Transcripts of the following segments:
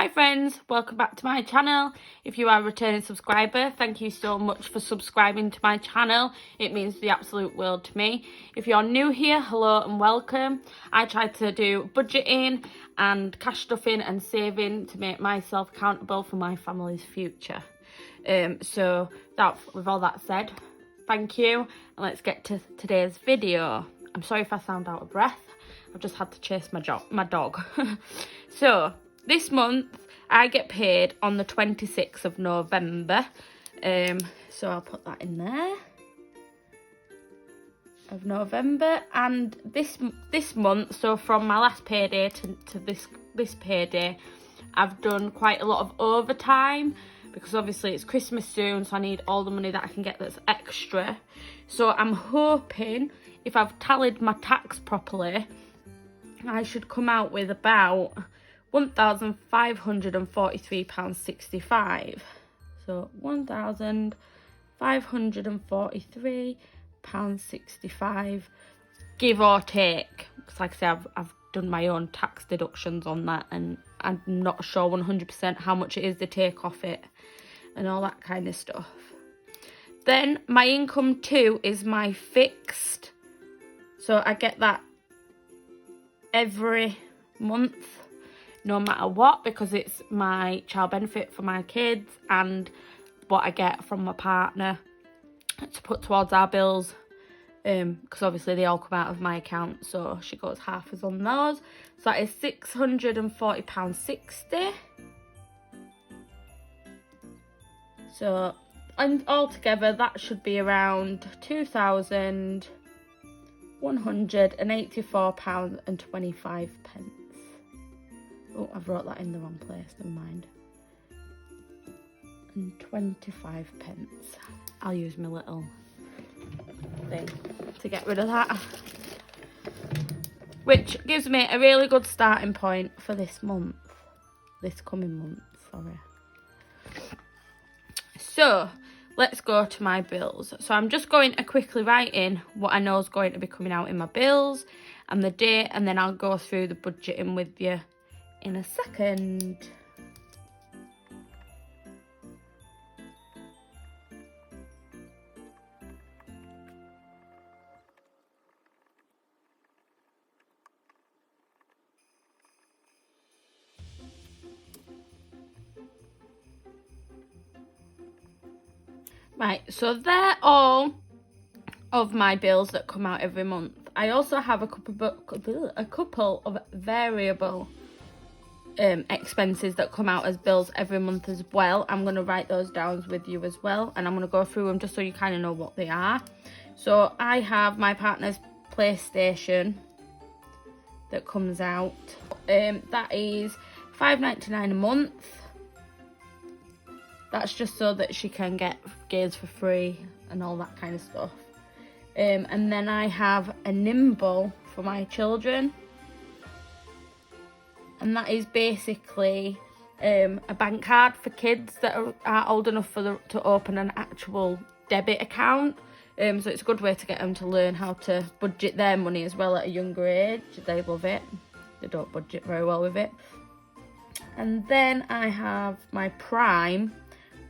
Hi friends, welcome back to my channel. If you are a returning subscriber, thank you so much for subscribing to my channel. It means the absolute world to me. If you're new here, hello and welcome. I try to do budgeting and cash stuffing and saving to make myself accountable for my family's future. So with all that said, thank you, and let's get to today's video. I'm sorry if I sound out of breath. I've just had to chase my dog. So this month I get paid on the 26th of November. So I'll put that in there. Of November, and this month, so from my last payday to this payday, I've done quite a lot of overtime because obviously it's Christmas soon, so I need all the money that I can get that's extra. So I'm hoping, if I've tallied my tax properly, I should come out with about £1,543.65. So £1,543.65, give or take. Because like I say, I've done my own tax deductions on that, and I'm not sure 100% how much it is to take off it and all that kind of stuff. Then my income too is my fixed. So I get that every month, no matter what, because it's my child benefit for my kids and what I get from my partner to put towards our bills, because obviously they all come out of my account, so she goes half as on those. So that is £640.60. So, and altogether that should be around £2,184.25. Oh, I've wrote that in the wrong place, never mind. And 25 pence. I'll use my little thing to get rid of that. Which gives me a really good starting point for this month. This coming month, sorry. So, let's go to my bills. So I'm just going to quickly write in what I know is going to be coming out in my bills and the date, and then I'll go through the budgeting with you in a second. Right, so they're all of my bills that come out every month. I also have a couple of variable expenses that come out as bills every month as well. I'm going to write those down with you as well, and I'm going to go through them just so you kind of know what they are. So I have my partner's PlayStation that comes out. That is £5.99 a month. That's just so that she can get games for free and all that kind of stuff. And then I have a Nimble for my children. And that is basically a bank card for kids that are old enough to open an actual debit account. So it's a good way to get them to learn how to budget their money as well at a younger age. They love it. They don't budget very well with it. And then I have my Prime,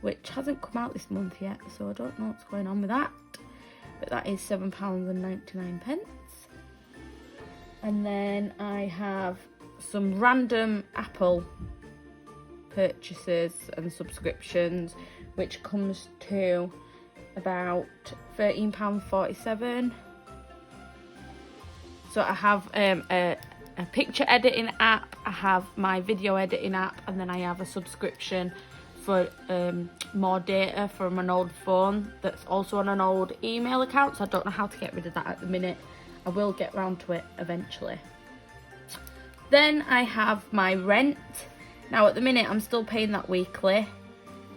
which hasn't come out this month yet, so I don't know what's going on with that. But that is £7.99. And then I have some random Apple purchases and subscriptions, which comes to about £13.47. So I have a picture editing app, I have my video editing app, and then I have a subscription for more data from an old phone that's also on an old email account, so I don't know how to get rid of that at the minute. I will get round to it eventually. Then I have my rent. Now at the minute I'm still paying that weekly,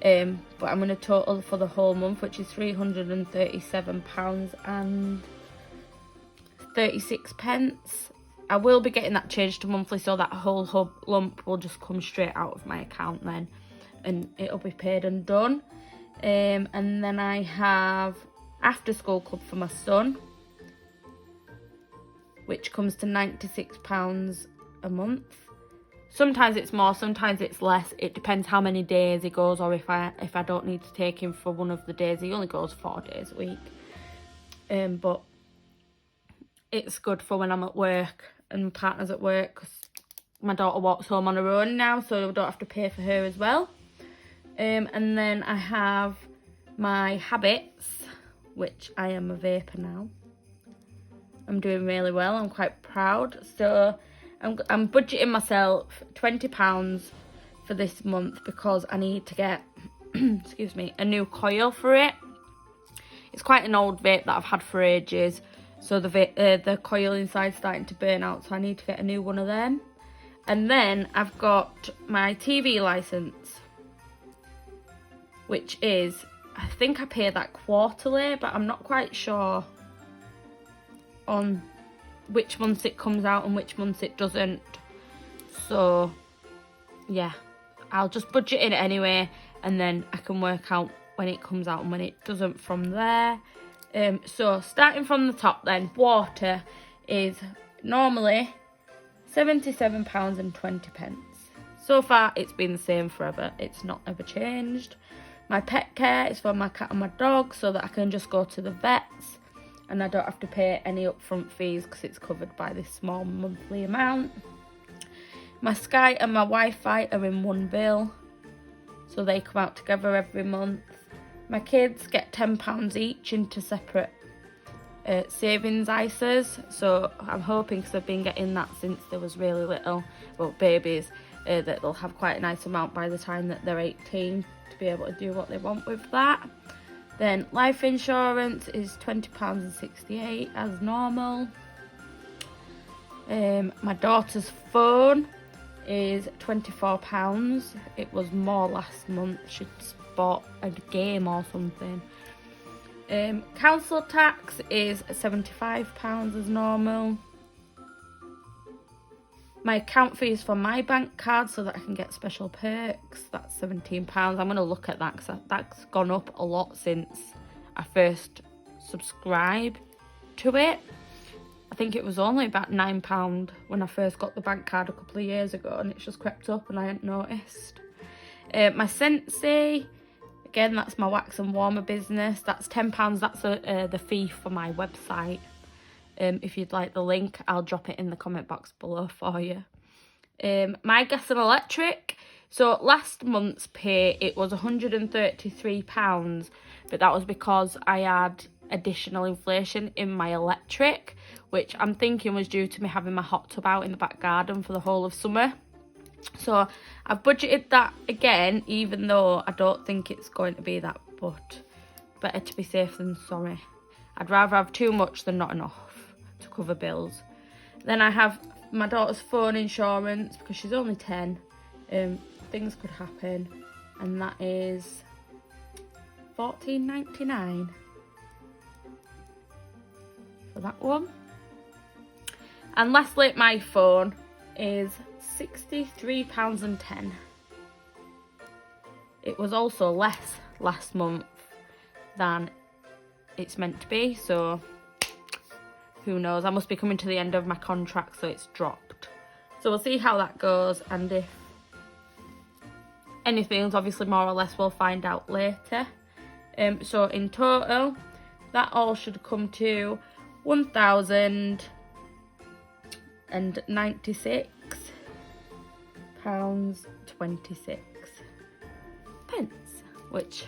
but I'm going to total for the whole month, which is £337.36. I will be getting that changed to monthly, so that whole lump will just come straight out of my account then, and it'll be paid and done. And then I have after school club for my son, which comes to £96 a month. Sometimes it's more, sometimes it's less. It depends how many days he goes, or if I don't need to take him for one of the days. He only goes 4 days a week. But it's good for when I'm at work and my partner's at work, because my daughter walks home on her own now, so I don't have to pay for her as well. And then I have my habits, which I am a vapor now. I'm doing really well. I'm quite proud. So I'm budgeting myself £20 for this month because I need to get excuse me, a new coil for it. It's quite an old vape that I've had for ages, so the coil inside's starting to burn out, so I need to get a new one of them. And then I've got my TV license, which is, I think I pay that quarterly, but I'm not quite sure on which months it comes out and which months it doesn't. So yeah, I'll just budget in it anyway, and then I can work out when it comes out and when it doesn't from there. So starting from the top then, water is normally £77.20. So far it's been the same forever, it's not ever changed. My pet care is for my cat and my dog, so that I can just go to the vets and I don't have to pay any upfront fees because it's covered by this small monthly amount. My Sky and my Wi-Fi are in one bill, so they come out together every month. My kids get £10 each into separate savings ISAs, so I'm hoping, because I've been getting that since they was really little, well, babies, that they'll have quite a nice amount by the time that they're 18 to be able to do what they want with that. Then life insurance is £20.68 as normal. My daughter's phone is £24. It was more last month. She'd bought a game or something. Council tax is £75 as normal. My account fees for my bank card so that I can get special perks, that's £17. I'm going to look at that because that's gone up a lot since I first subscribed to it. I think it was only about £9 when I first got the bank card a couple of years ago, and it's just crept up and I hadn't noticed. My Sensei, again, that's my wax and warmer business. That's £10. That's the fee for my website. If you'd like the link, I'll drop it in the comment box below for you. My gas and electric. So last month's pay, it was £133, but that was because I had additional inflation in my electric, which I'm thinking was due to me having my hot tub out in the back garden for the whole of summer. So I've budgeted that again, even though I don't think it's going to be that, but better to be safe than sorry. I'd rather have too much than not enough to cover bills. Then I have my daughter's phone insurance because she's only 10. Things could happen, and that is £14.99 for that one. And lastly, my phone is £63.10. It was also less last month than it's meant to be, so who knows, I must be coming to the end of my contract, so it's dropped. So we'll see how that goes, and if anything's obviously more or less, we'll find out later. So in total, that all should come to £1,096.26, which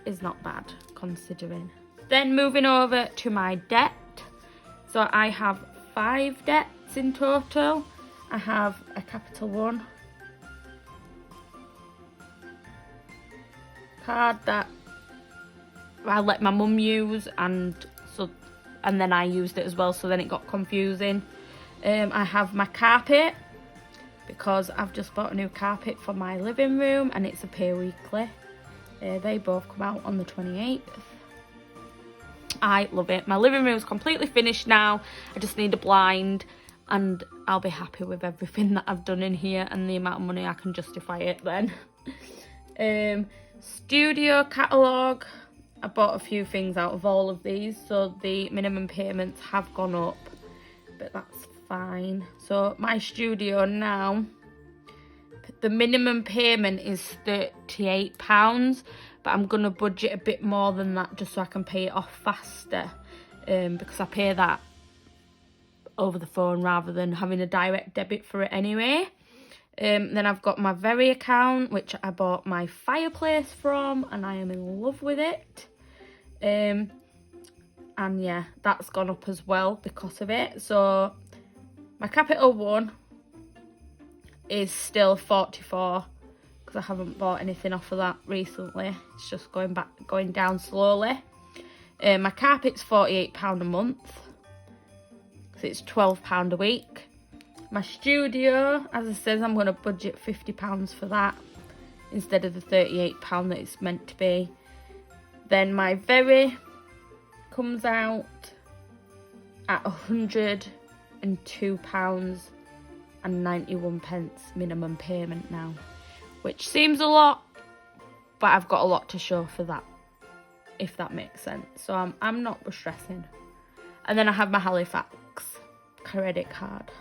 is not bad considering. Then moving over to my debt. So I have 5 debts in total. I have a Capital One card that I let my mum use, and then I used it as well, so then it got confusing. I have my carpet because I've just bought a new carpet for my living room and it's a pay weekly. They both come out on the 28th. I love it. My living room's completely finished now. I just need a blind and I'll be happy with everything that I've done in here and the amount of money I can justify it then. Studio catalogue. I bought a few things out of all of these, so the minimum payments have gone up, but that's fine. So my studio now, the minimum payment is £38, but I'm going to budget a bit more than that just so I can pay it off faster, because I pay that over the phone rather than having a direct debit for it anyway. Then I've got my Very account, which I bought my fireplace from, and I am in love with it. And yeah, that's gone up as well because of it. So my Capital One is still 44 because I haven't bought anything off of that recently. It's just going down slowly. My carpet's £48 a month, so it's £12 a week. My studio, as I said, I'm going to budget £50 for that instead of the £38 that it's meant to be. Then my Very comes out at £102.91 minimum payment now, which seems a lot, but I've got a lot to show for that, if that makes sense. So I'm not stressing. And then I have my Halifax credit card,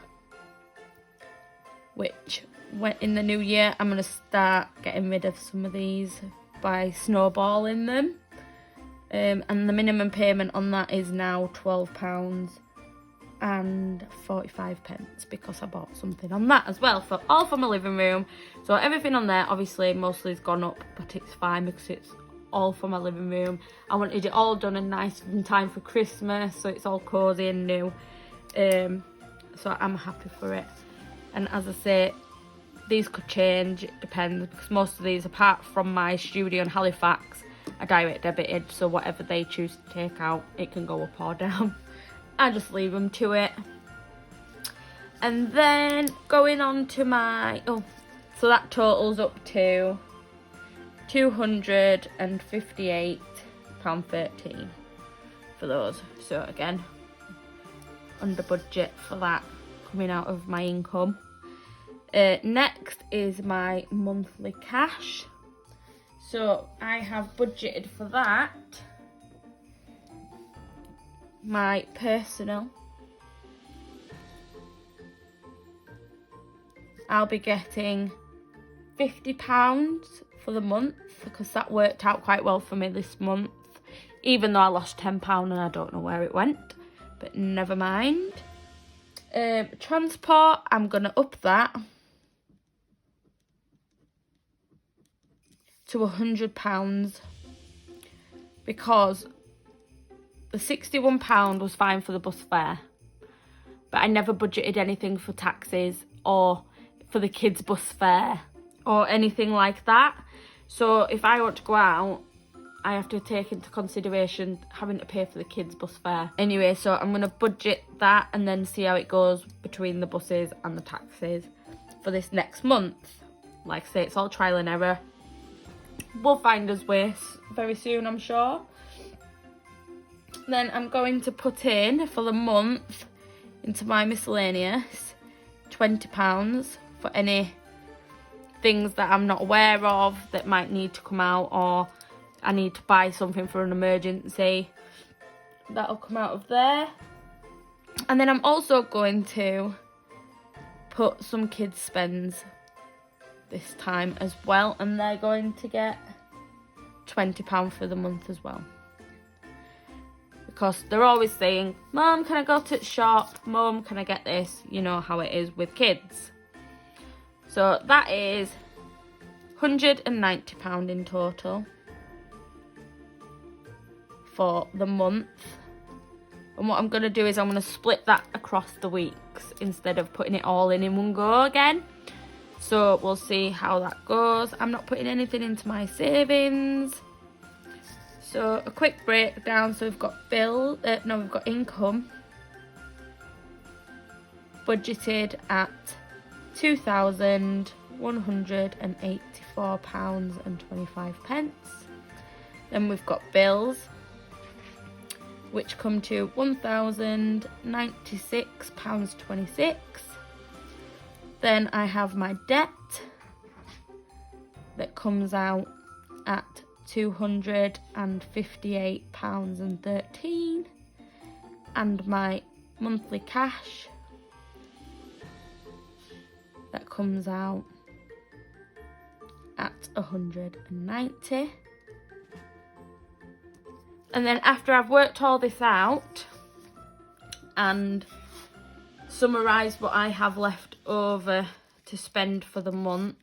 which in the new year I'm going to start getting rid of some of these by snowballing them. And the minimum payment on that is now £12.45 because I bought something on that as well, all for my living room. So everything on there obviously mostly has gone up, but it's fine because it's all for my living room. I wanted it all done and nice in time for Christmas, so it's all cosy and new. So I'm happy for it. And as I say, these could change, it depends, because most of these, apart from my studio in Halifax, are direct debited, so whatever they choose to take out, it can go up or down. I just leave them to it. And then going on to my, so that totals up to £258.13 for those. So again, under budget for that, coming out of my income. Next is my monthly cash. So I have budgeted for that. My personal, I'll be getting £50 for the month because that worked out quite well for me this month, even though I lost £10 and I don't know where it went, but never mind. Transport, I'm going to up that to £100 because the £61 was fine for the bus fare, but I never budgeted anything for taxes or for the kids' bus fare or anything like that. So if I want to go out, I have to take into consideration having to pay for the kids' bus fare. Anyway, so I'm going to budget that and then see how it goes between the buses and the taxis for this next month. Like I say, it's all trial and error. We'll find us ways very soon, I'm sure. Then I'm going to put in for the month into my miscellaneous £20 for any things that I'm not aware of that might need to come out, or I need to buy something for an emergency. That'll come out of there. And then I'm also going to put some kids' spends this time as well, and they're going to get £20 for the month as well, because they're always saying, "Mum, can I go to the shop? Mum, can I get this?" You know how it is with kids. So that is £190 in total for the month. And what I'm going to do is I'm going to split that across the weeks instead of putting it all in one go again. So we'll see how that goes. I'm not putting anything into my savings. So a quick breakdown. So we've got we've got income budgeted at £2,184.25. Then we've got bills, which come to £1,096.26. Then I have my debt that comes out at £258.13, and my monthly cash that comes out at 190. And then after I've worked all this out and summarised what I have left over to spend for the month,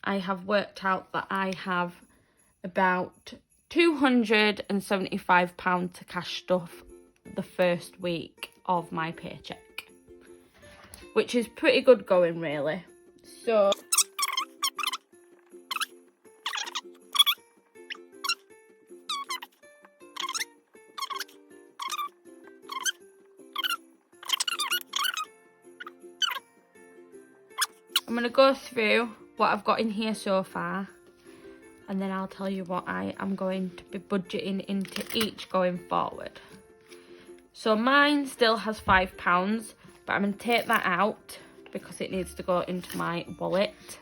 I have worked out that I have about £275 to cash stuff the first week of my paycheck, which is pretty good going, really. So I'm going to go through what I've got in here so far, and then I'll tell you what I am going to be budgeting into each going forward. So mine still has £5, but I'm going to take that out because it needs to go into my wallet,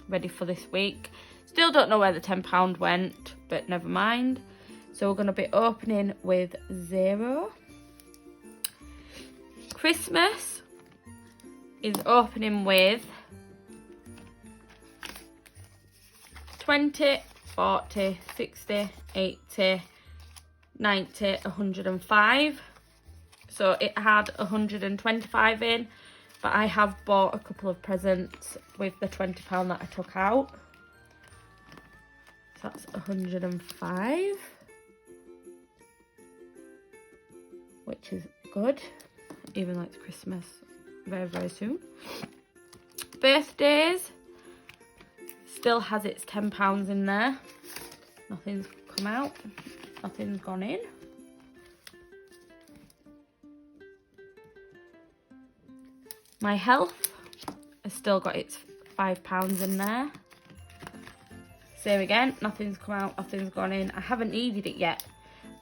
ready for this week. Still don't know where the £10 went, but never mind. So we're going to be opening with £0. Christmas is opening with 20, 40, 60, 80, 90, 105. So it had 125 in, but I have bought a couple of presents with the £20 that I took out. So that's 105, which is good, even though it's Christmas very, very soon. Birthdays still has its £10 in there. Nothing's come out, nothing's gone in. My health has still got its £5 in there. Same again, nothing's come out, nothing's gone in. I haven't needed it yet,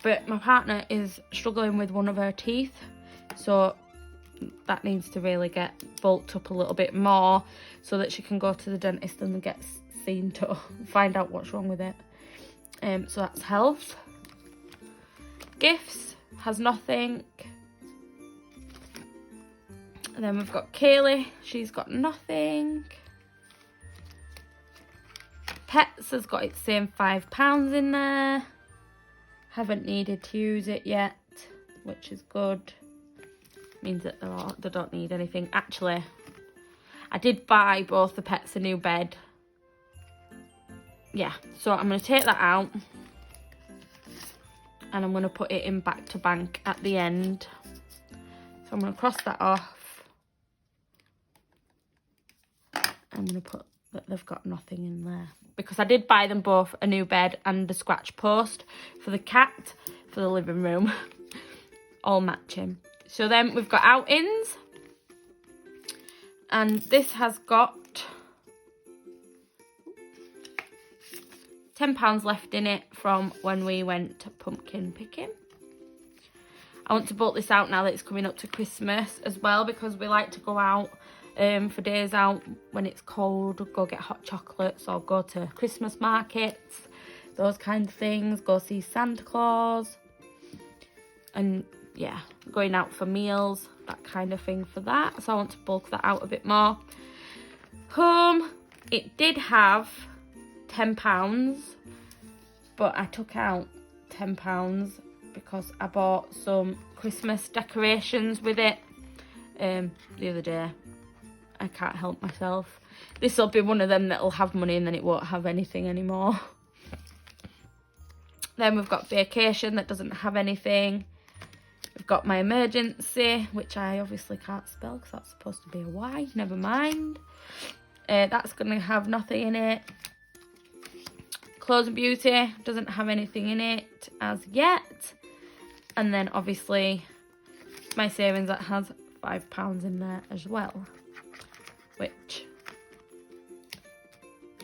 but my partner is struggling with one of her teeth, so that needs to really get bulked up a little bit more so that she can go to the dentist and get seen to find out what's wrong with it. So that's health. Gifts has nothing. And then we've got Kaylee, she's got nothing. Pets has got its same £5 in there. Haven't needed to use it yet, which is good. Means that they don't need anything. Actually, I did buy both the pets a new bed. Yeah, so I'm going to take that out and I'm going to put it in back to bank at the end. So I'm going to cross that off. I'm going to put that they've got nothing in there, because I did buy them both a new bed and a scratch post for the cat for the living room. All matching. So then we've got outings, and this has got £10 left in it from when we went pumpkin picking. I want to bulk this out now that it's coming up to Christmas as well, because we like to go out for days out when it's cold, go get hot chocolates or go to Christmas markets, those kind of things, go see Santa Claus, and yeah, going out for meals, that kind of thing for that. So I want to bulk that out a bit more. Home, it did have £10, but I took out £10 because I bought some Christmas decorations with it the other day. I can't help myself. This will be one of them that'll have money and then it won't have anything anymore. Then we've got vacation that doesn't have anything. We've got my emergency, which I obviously can't spell because that's supposed to be a Y. Never mind. That's going to have nothing in it. Clothes and beauty doesn't have anything in it as yet. And then obviously my savings, that has £5 in there as well, which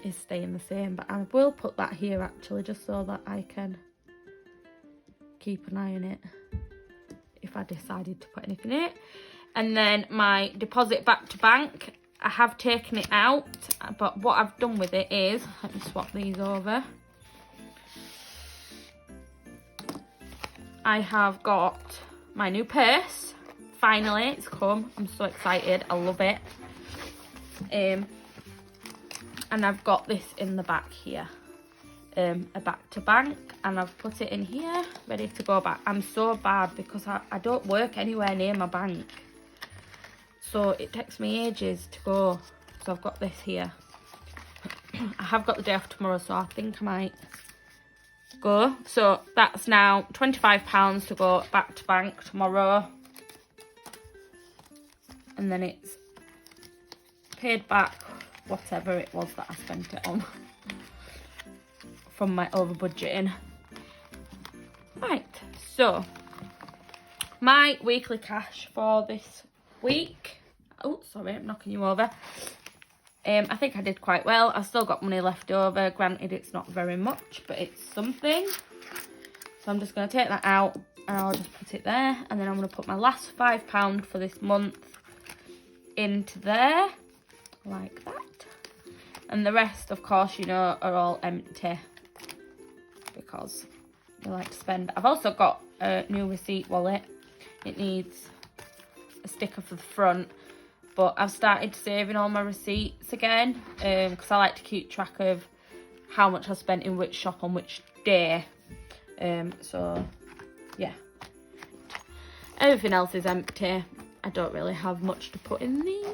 is staying the same. But I will put that here actually, just so that I can keep an eye on it if I decided to put anything in it. And then my deposit back to bank, I have taken it out, but what I've done with it is, let me swap these over. I have got my new purse. Finally, it's come. I'm so excited. I love it. And I've got this in the back here, a back to bank, and I've put it in here ready to go back. I'm so bad because I don't work anywhere near my bank, so it takes me ages to go. So I've got this here. I have got the day off tomorrow, so I think I might go. So that's now £25 to go back to bank tomorrow, and then it's paid back whatever it was that I spent it on from my over budgeting. Right, so my weekly cash for this week, oh sorry, I'm knocking you over. I think I did quite well. I've still got money left over. Granted, it's not very much, but it's something. So I'm just going to take that out and I'll just put it there. And then I'm going to put my last £5 for this month into there, like that. And the rest, of course, you know, are all empty because I like to spend. I've also got a new receipt wallet. It needs a sticker for the front. But I've started saving all my receipts again because I like to keep track of how much I spent in which shop on which day. So, yeah. Everything else is empty. I don't really have much to put in these.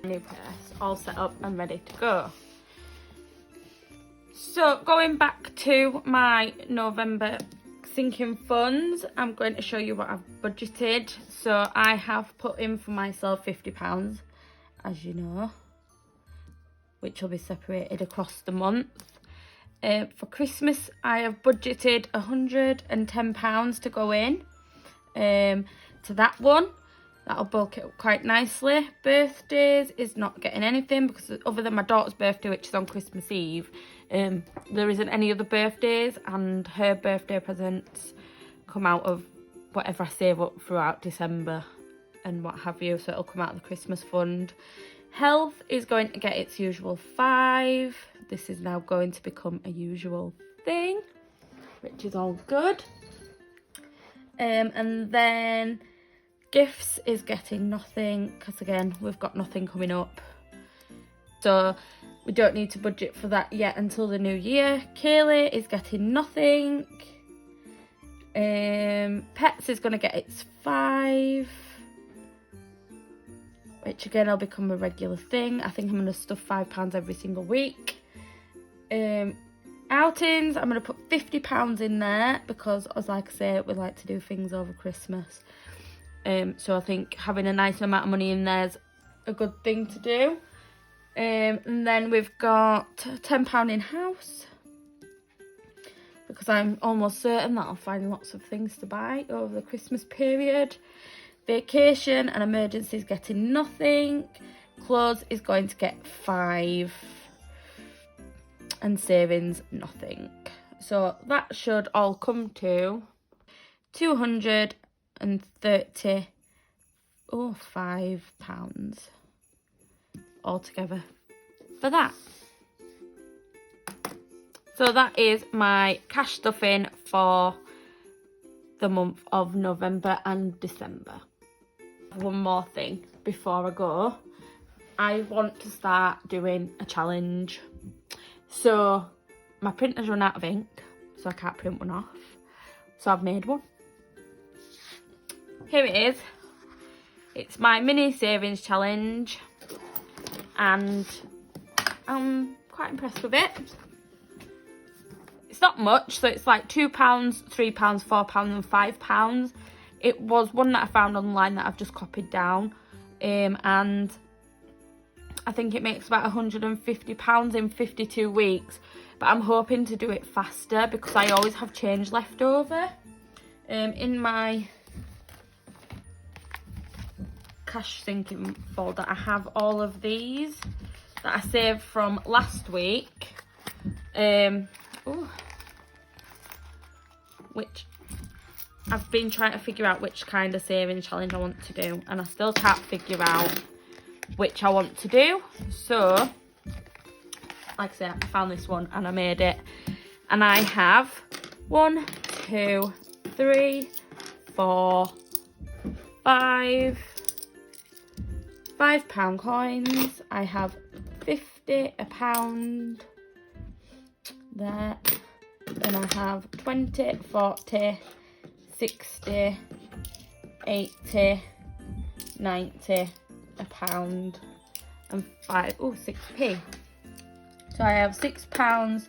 New purse, all set up and ready to go. So, going back to my November sinking funds, I'm going to show you what I've budgeted. So I have put in for myself £50, as you know, which will be separated across the month. For Christmas, I have budgeted £110 to go in to that one. That'll bulk it up quite nicely. Birthdays is not getting anything because other than my daughter's birthday, which is on Christmas Eve, there isn't any other birthdays, and her birthday presents come out of whatever I save up throughout December and what have you, so it'll come out of the Christmas fund. Health is going to get its usual £5. This is now going to become a usual thing, which is all good. And then gifts is getting nothing because, again, we've got nothing coming up. So we don't need to budget for that yet until the new year. Kaylee is getting nothing. Pets is going to get its £5, which again will become a regular thing. I think I'm going to stuff £5 every single week. Outings, I'm going to put £50 in there because, as like I say, we like to do things over Christmas. So I think having a nice amount of money in there is a good thing to do. And then we've got £10 in house because I'm almost certain that I'll find lots of things to buy over the Christmas period. Vacation and emergency is getting nothing. Clothes is going to get £5. And savings, nothing. So that should all come to £235 altogether for that. So that is my cash stuffing for the month of November and December. One more thing before I go. I want to start doing a challenge. So my printer's run out of ink, so I can't print one off. So I've made one. Here it is. It's my mini savings challenge, and I'm quite impressed with it. It's not much, so it's like £2, £3, £4 and £5. It was one that I found online that I've just copied down, and I think it makes about £150 in 52 weeks, but I'm hoping to do it faster because I always have change left over. In my cash sinking folder, I have all of these that I saved from last week, which I've been trying to figure out which kind of saving challenge I want to do, and I still can't figure out which I want to do. So like I said, I found this one and I made it, and I have 1, 2, 3, 4, 5 £5 coins. I have 50, a pound there. Then I have 20, 40, 60, 80, 90, a pound, and 6p. So I have £6, £7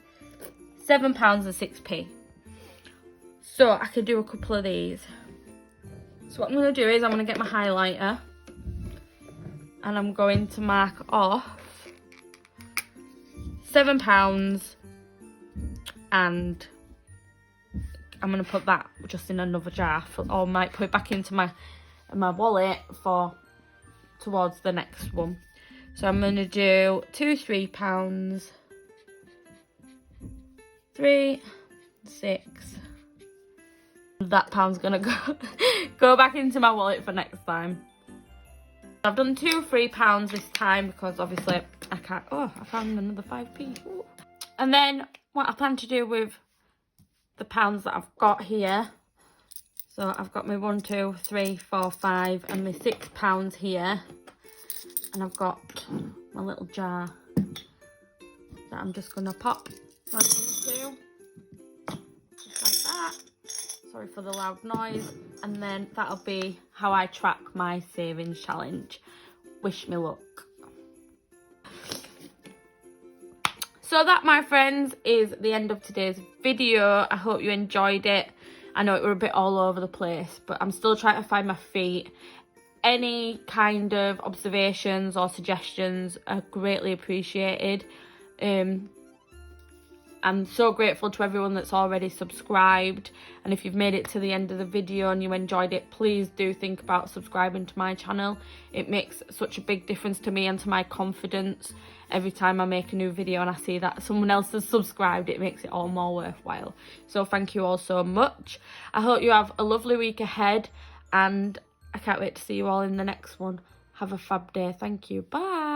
and 6p. So I could do a couple of these. So what I'm going to do is I'm going to get my highlighter and I'm going to mark off £7, and I'm going to put that just in another jar, or might put it back into my wallet towards the next one. So I'm going to do 2 £3, 3, 6. That pound's going to go back into my wallet for next time. I've done 2 £3 this time because obviously I can't. Oh, I found another 5p. Ooh. And then what I plan to do with the pounds that I've got here. So I've got my 1, 2, 3, 4, 5 and my £6 here. And I've got my little jar that I'm just going to pop right into. Just like that. Sorry for the loud noise. And then that'll be how I track my savings challenge. Wish me luck. So that, my friends, is the end of today's video. I hope you enjoyed it. I know it were a bit all over the place, but I'm still trying to find my feet. Any kind of observations or suggestions are greatly appreciated. I'm so grateful to everyone that's already subscribed, and if you've made it to the end of the video and you enjoyed it, please do think about subscribing to my channel. It makes such a big difference to me and to my confidence. Every time I make a new video and I see that someone else has subscribed, it makes it all more worthwhile. So thank you all so much. I hope you have a lovely week ahead, and I can't wait to see you all in the next one. Have a fab day. Thank you. Bye.